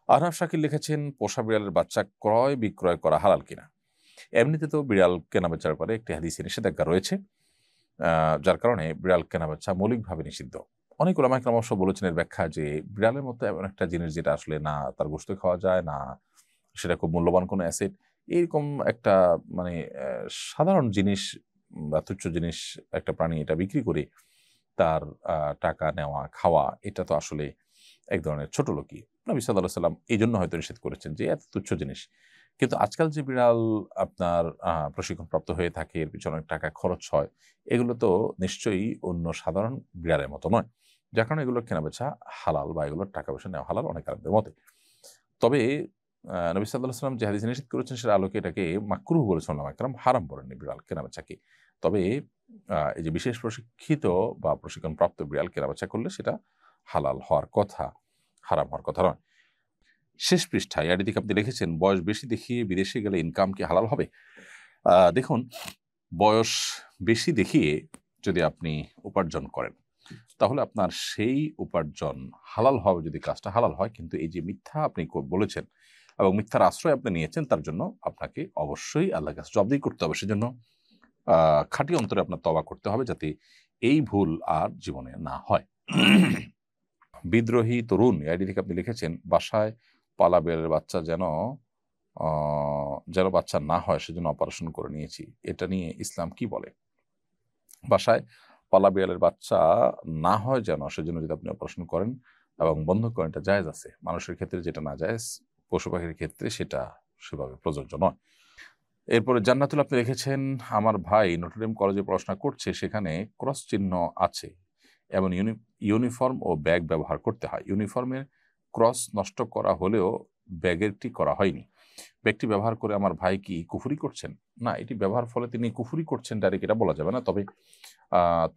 আহনাফ শাকিল লিখেছেন, পোষা বিড়ালের বাচ্চা ক্রয় বিক্রয় করা হালাল কিনা। এমনিতে তো বিড়াল কেনাবেচার ব্যাপারে একটি হাদিসে নিষেধাজ্ঞা রয়েছে, যার কারণে বিড়াল কেনাবেচা মৌলিকভাবে নিষিদ্ধ। অনেক ওলামা ইকরাম অবশ্য বলেছেন এর ব্যাখ্যা যে বিড়ালের মতো এমন একটা জিনিস যেটা আসলে না তার গোশত খাওয়া যায়, না সেটা খুব মূল্যবান কোনো অ্যাসেট, এরকম একটা মানে সাধারণ জিনিস বা তুচ্ছ জিনিস একটা প্রাণী এটা বিক্রি করে তার টাকা নেওয়া, খাওয়া, এটা তো আসলে এক ধরনের ছোটলোকি। নবী সাল্লাল্লাহু আলাইহি সাল্লাম এইজন্য হয়তো নিষেধ করেছেন যে এত তুচ্ছ জিনিস। কিন্তু আজকাল যে বিড়াল আপনার প্রশিক্ষণপ্রাপ্ত হয়ে থাকে, এর পিছনে অনেক টাকা খরচ হয়, এগুলো তো নিশ্চয়ই অন্য সাধারণ বিড়ালের মতো নয়। যার কারণে এগুলোর কেনাবেচা হালাল বা এগুলোর টাকা-পয়সা নেওয়া হালাল অনেক আলেমদের মতে। তবে নবী সাল্লাল্লাহু আলাইহি সাল্লাম যে হাদিসে নিষেধ করেছেন সেটার আলোকে এটাকে মাকরুহ বলেছেন ওলামা ইকরাম, হারাম বলেননি বিড়াল কেনাবেচাকে। তবে এই যে বিশেষ প্রশিক্ষিত বা প্রশিক্ষণপ্রাপ্ত বিড়াল কেনাবেচা করলে সেটা হালাল হওয়ার কথা, হারাম হওয়ার কথা নয়। শেষ পৃষ্ঠায় এদিকে আপনি লিখেছেন, বয়স বেশি দেখিয়ে বিদেশে গেলে ইনকাম কি হালাল হবে? দেখুন, বয়স বেশি দেখিয়ে যদি আপনি উপার্জন করেন, তাহলে আপনার সেই উপার্জন হালাল হবে যদি কাজটা হালাল হয়। কিন্তু এই যে মিথ্যা আপনি বলেছেন এবং মিথ্যার আশ্রয় আপনি নিয়েছেন, তার জন্য আপনাকে অবশ্যই আল্লাহর কাছে জবাবদিহি করতে হবে। সেজন্য খাঁটি অন্তরে আপনার তওবা করতে হবে যাতে এই ভুল আর জীবনে না হয়। বিদ্রোহী তরুণ আইডি থেকে আপনি লিখেছেন, বাসায় পালা বেড়ালের বাচ্চা যেন বাচ্চা না হয় সেজন্য অপারেশন করে নিয়েছি। এটা নিয়ে ইসলাম কি বলে? বাসায় পালা বিড়ালের বাচ্চা না হয় যেন সেজন্য যদি আপনি অপারেশন করেন এবং বন্ধ করেন, এটা জায়েজ আছে। মানুষের ক্ষেত্রে যেটা না জায়েজ, পশু পাখির ক্ষেত্রে সেটা সেভাবে প্রযোজ্য নয়। এরপরে জান্নাতুল আপনি লিখেছেন, আমার ভাই নটরডেম কলেজে পড়াশোনা করছে, সেখানে ক্রস চিহ্ন আছে এবং ইউনিফর্ম ও ব্যাগ ব্যবহার করতে হয়। ইউনিফর্মের ক্রস নষ্ট করা হলেও ব্যাগেরটি করা হয়নি। ব্যাগটি ব্যবহার করে আমার ভাই কি কুফরি করছেন? না, এটি ব্যবহার ফলে তিনি কুফরি করছেন ডাইরেক্ট এটা বলা যাবে না। তবে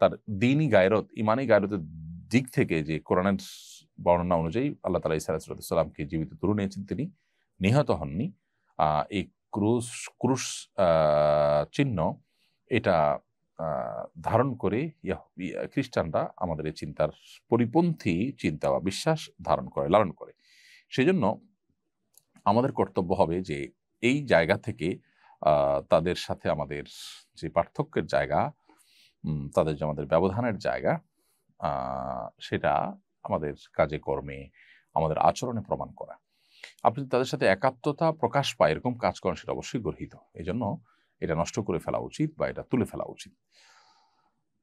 তার দ্বীনি গায়রত, ইমানি গায়রতের দিক থেকে যে কোরআনের বর্ণনা অনুযায়ী আল্লাহ তাআলা ঈসা আলাইহিস সালামকে জীবিত তুলে নিয়েছেন, তিনি নিহত হননি। এই ক্রুশ আ চিহ্ন এটা আ ধারণ করে খ্রিস্টানরা আমাদের এই চিন্তার পরিপন্থী চিন্তা বা বিশ্বাস ধারণ করে, লালন করে। সেজন্য আমাদের কর্তব্য হবে যে এই জায়গা থেকে আ তাদের সাথে আমাদের যে পার্থক্যের জায়গা, তাদের যে আমাদের ব্যবধানের জায়গা, আ সেটা আমাদের কাজে কর্মে, আমাদের আচরণে প্রমাণ করা। আপনি যদি তাদের সাথে একাত্মতা প্রকাশ পায় এরকম কাজ করেন, সেটা অবশ্যই গর্হিত। এজন্য এটা নষ্ট করে ফেলা উচিত বা এটা তুলে ফেলা উচিত।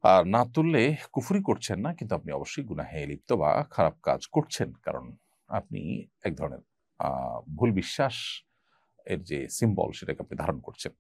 আর না তুললে কুফরি করছেন না, কিন্তু আপনি অবশ্যই গুনাহে লিপ্ত বা খারাপ কাজ করছেন। কারণ আপনি এক ধরনের আ ভুল বিশ্বাস এর যে সিম্বল সেটাকে আপনি ধারণ করছেন।